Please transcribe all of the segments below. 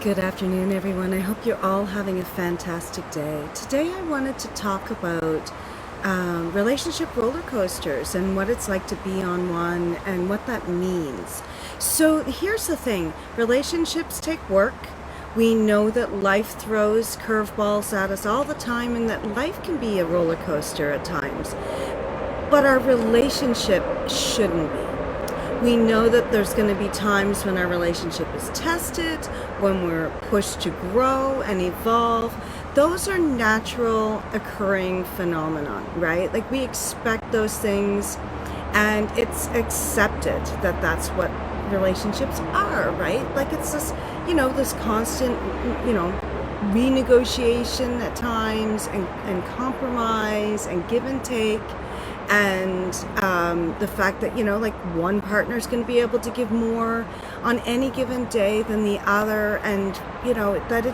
Good afternoon, everyone. I hope you're all having a fantastic day. Today I wanted to talk about relationship roller coasters and what it's like to be on one and what that means. So here's the thing. Relationships take work. We know that life throws curveballs at us all the time and that life can be a roller coaster at times. But our relationship shouldn't be. We know that there's going to be times when our relationship is tested, when we're pushed to grow and evolve. Those are natural occurring phenomenon, right? Like we expect those things and it's accepted that that's what relationships are, right? Like it's this, this constant, renegotiation at times and compromise and give and take. And the fact that, like one partner is going to be able to give more on any given day than the other. And, that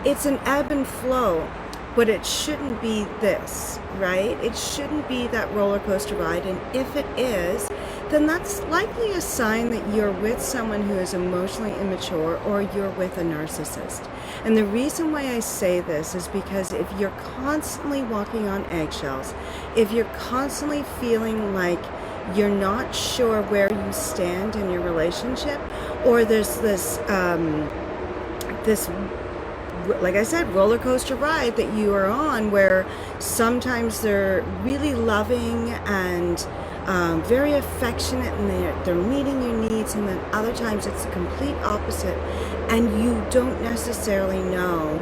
it's an ebb and flow, but it shouldn't be this, right? It shouldn't be that roller coaster ride. And if it is, then that's likely a sign that you're with someone who is emotionally immature or you're with a narcissist. And the reason why I say this is because if you're constantly walking on eggshells, if you're constantly feeling like you're not sure where you stand in your relationship, or there's this, like I said, roller coaster ride that you are on where sometimes they're really loving and very affectionate and they're meeting your needs, and then other times it's the complete opposite and you don't necessarily know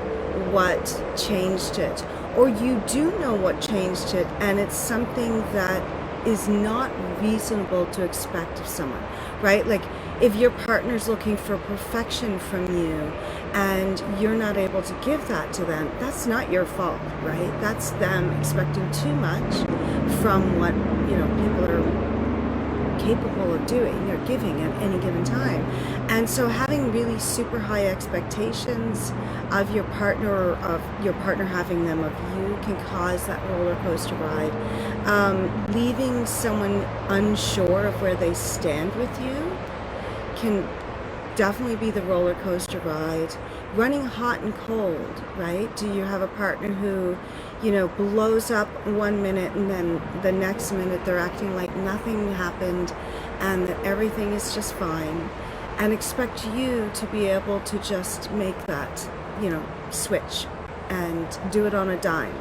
what changed it, or you do know what changed it and it's something that is not reasonable to expect of someone, right? Like if your partner's looking for perfection from you and you're not able to give that to them, that's not your fault, right? That's them expecting too much from what, people are capable of doing or giving at any given time. And so having really super high expectations of your partner or of your partner having them of you can cause that roller coaster ride. Leaving someone unsure of where they stand with you can definitely be the roller coaster ride. Running hot and cold, right? Do you have a partner who, blows up 1 minute and then the next minute they're acting like nothing happened and that everything is just fine, and expect you to be able to just make that, switch and do it on a dime?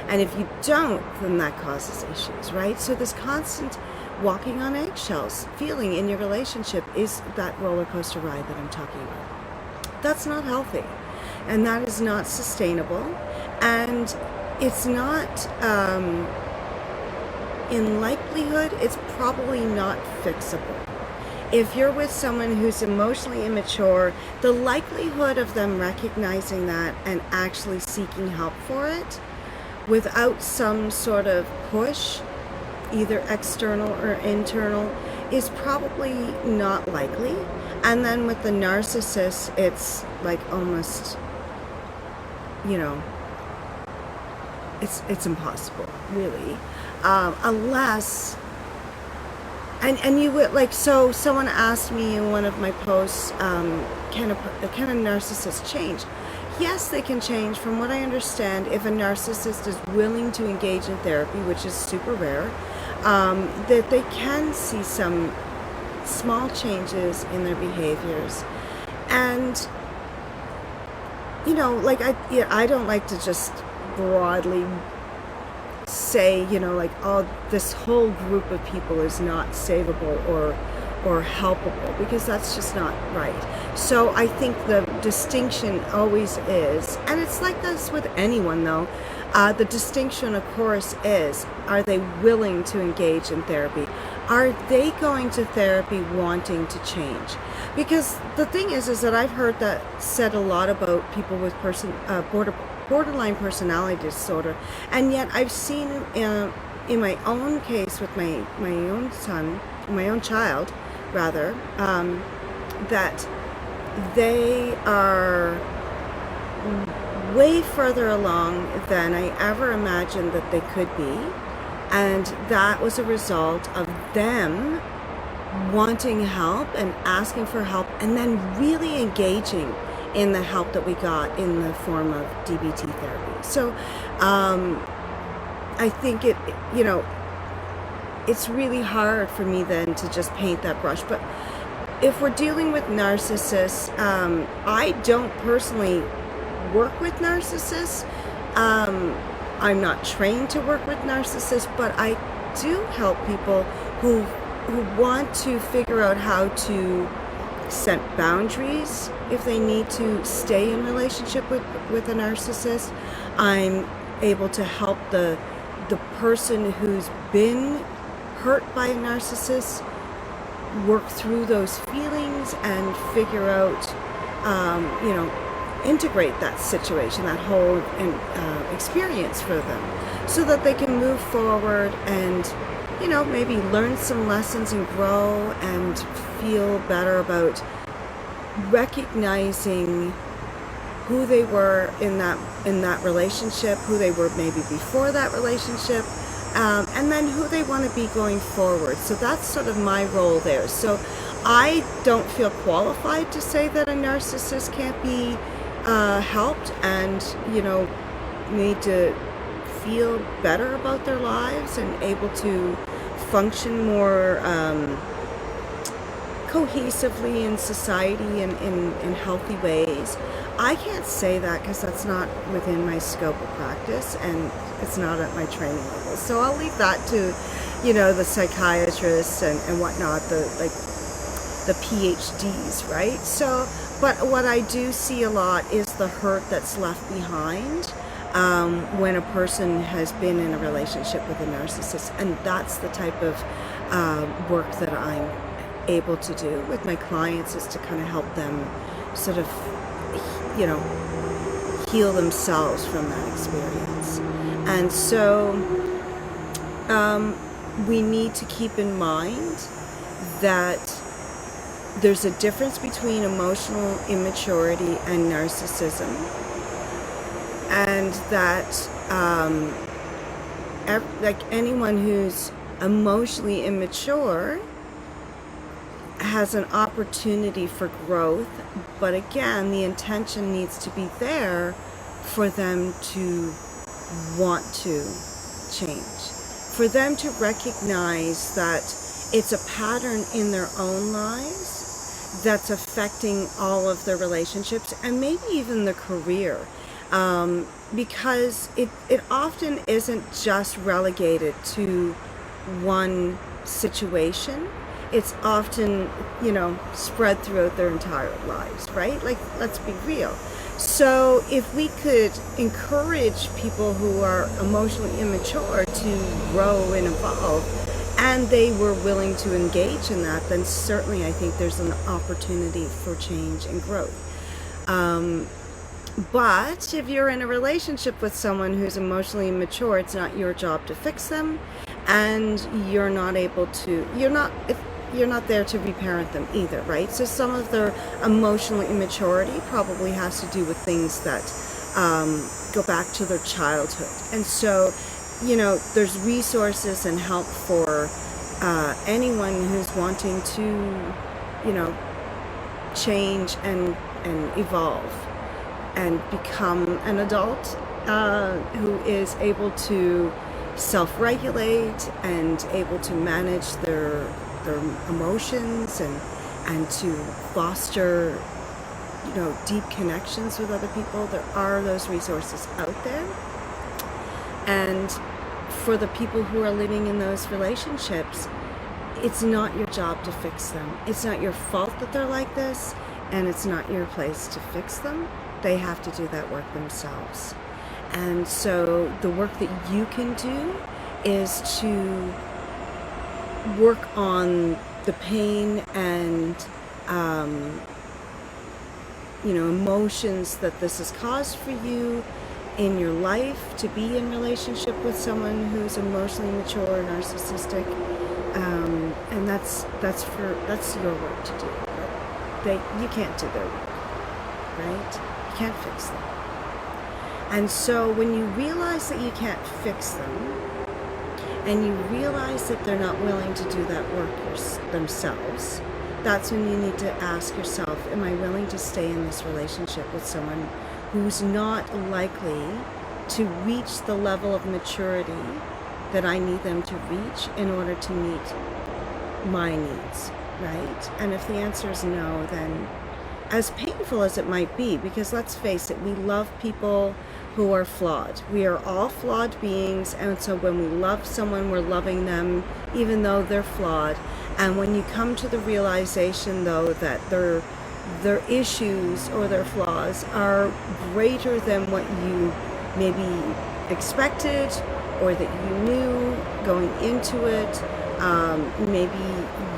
And if you don't, then that causes issues, right? So this constant walking on eggshells feeling in your relationship is that roller coaster ride that I'm talking about. That's not healthy, and that is not sustainable, and it's not, in likelihood, it's probably not fixable. If you're with someone who's emotionally immature, the likelihood of them recognizing that and actually seeking help for it without some sort of push, either external or internal, is probably not likely. And then with the narcissist, it's like almost, it's impossible, really, unless, and you would, like, so someone asked me in one of my posts, can a narcissist change? Yes, they can change. From what I understand, if a narcissist is willing to engage in therapy, which is super rare, that they can see some small changes in their behaviors. And, I don't like to just broadly say, oh, this whole group of people is not savable or helpable, because that's just not right. So I think the distinction always is, and it's like this with anyone though, the distinction of course is, are they willing to engage in therapy? Are they going to therapy wanting to change? Because the thing is that I've heard that said a lot about people with borderline personality disorder, and yet I've seen in my own case with my own child, rather, that they are way further along than I ever imagined that they could be, and that was a result of them wanting help and asking for help and then really engaging in the help that we got in the form of DBT therapy. So I think it's really hard for me then to just paint that brush. But if we're dealing with narcissists, I don't personally work with narcissists. I'm not trained to work with narcissists, but I do help people who want to figure out how to set boundaries if they need to stay in relationship with a narcissist. I'm able to help the person who's been hurt by a narcissist work through those feelings and figure out, integrate that situation, that whole experience for them, so that they can move forward and, maybe learn some lessons and grow and feel better about recognizing who they were in that relationship, who they were maybe before that relationship, and then who they want to be going forward. So that's sort of my role there. So I don't feel qualified to say that a narcissist can't be helped and, need to feel better about their lives and able to function more cohesively in society and in healthy ways. I can't say that because that's not within my scope of practice and it's not at my training level. So I'll leave that to, the psychiatrists and whatnot, the PhDs, right? So, but what I do see a lot is the hurt that's left behind when a person has been in a relationship with a narcissist, and that's the type of work that I'm able to do with my clients, is to kind of help them sort of, heal themselves from that experience. And so we need to keep in mind that there's a difference between emotional immaturity and narcissism, and that like anyone who's emotionally immature has an opportunity for growth, but again, the intention needs to be there for them to want to change, for them to recognize that it's a pattern in their own lives that's affecting all of their relationships and maybe even the career, because it often isn't just relegated to one situation. It's often, spread throughout their entire lives, right? Like, let's be real. So if we could encourage people who are emotionally immature to grow and evolve, and they were willing to engage in that, then certainly I think there's an opportunity for change and growth. But if you're in a relationship with someone who's emotionally immature, it's not your job to fix them, and you're not there to reparent them either, right? So some of their emotional immaturity probably has to do with things that go back to their childhood. And so, there's resources and help for anyone who's wanting to, change and evolve and become an adult who is able to self-regulate and able to manage their emotions and to foster, deep connections with other people. There are those resources out there. And for the people who are living in those relationships, it's not your job to fix them. It's not your fault that they're like this, and it's not your place to fix them. They have to do that work themselves. And so the work that you can do is to work on the pain and emotions that this has caused for you in your life, to be in relationship with someone who's emotionally mature or narcissistic, and that's your work to do. But you can't do their work, right? You can't fix them. And so when you realize that you can't fix them, and you realize that they're not willing to do that work themselves, that's when you need to ask yourself, am I willing to stay in this relationship with someone who's not likely to reach the level of maturity that I need them to reach in order to meet my needs, right? And if the answer is no, then as painful as it might be, because let's face it, we love people who are flawed. We are all flawed beings, and so when we love someone, we're loving them even though they're flawed. And when you come to the realization, though, that their issues or their flaws are greater than what you maybe expected or that you knew going into it, maybe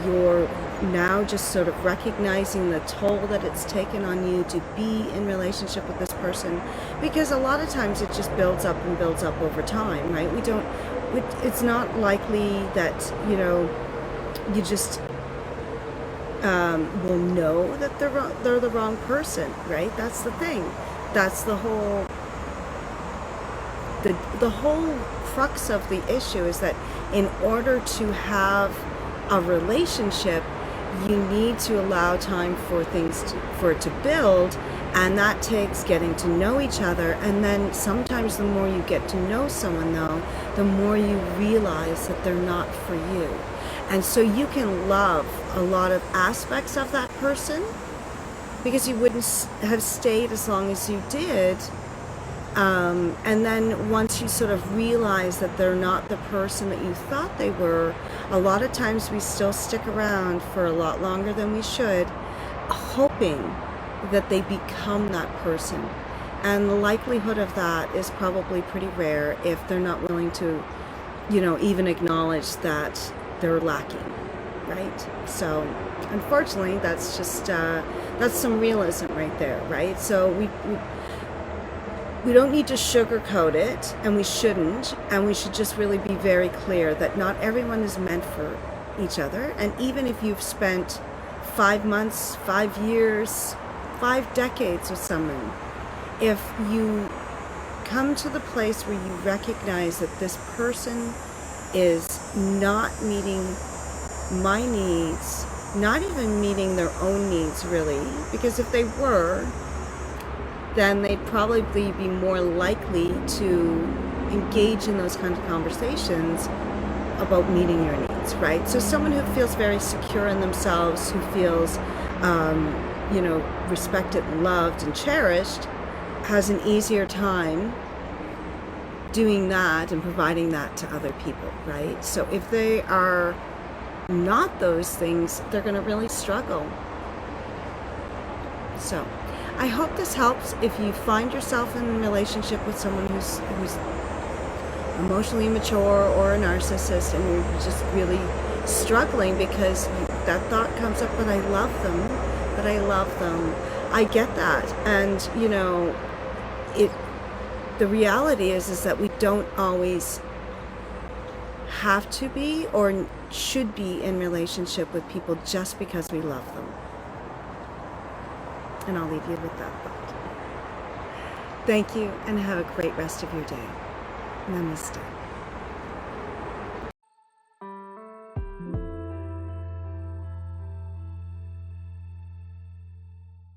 you're now just sort of recognizing the toll that it's taken on you to be in relationship with this person, because a lot of times it just builds up and builds up over time, right? It's not likely that, you just will know that they're the wrong person, right? That's the thing. That's the whole crux of the issue, is that in order to have a relationship, you need to allow time for for it to build, and that takes getting to know each other. And then sometimes the more you get to know someone, though, the more you realize that they're not for you. And so you can love a lot of aspects of that person because you wouldn't have stayed as long as you did. And then once you sort of realize that they're not the person that you thought they were, a lot of times we still stick around for a lot longer than we should, hoping that they become that person. And the likelihood of that is probably pretty rare if they're not willing to, even acknowledge that they're lacking, right? So unfortunately, that's just, that's some realism right there, right? So we don't need to sugarcoat it, and we shouldn't, and we should just really be very clear that not everyone is meant for each other. And even if you've spent 5 months, 5 years, 5 decades with someone, if you come to the place where you recognize that this person is not meeting my needs, not even meeting their own needs really, because if they were, then they'd probably be more likely to engage in those kinds of conversations about meeting your needs, right? So someone who feels very secure in themselves, who feels, respected, loved, and cherished, has an easier time doing that and providing that to other people, right? So if they are not those things, they're going to really struggle. So I hope this helps. If you find yourself in a relationship with someone who's emotionally immature or a narcissist, and you're just really struggling because that thought comes up, but I love them, I get that. And the reality is that we don't always have to be or should be in relationship with people just because we love them. And I'll leave you with that thought. Thank you, and have a great rest of your day. Namaste.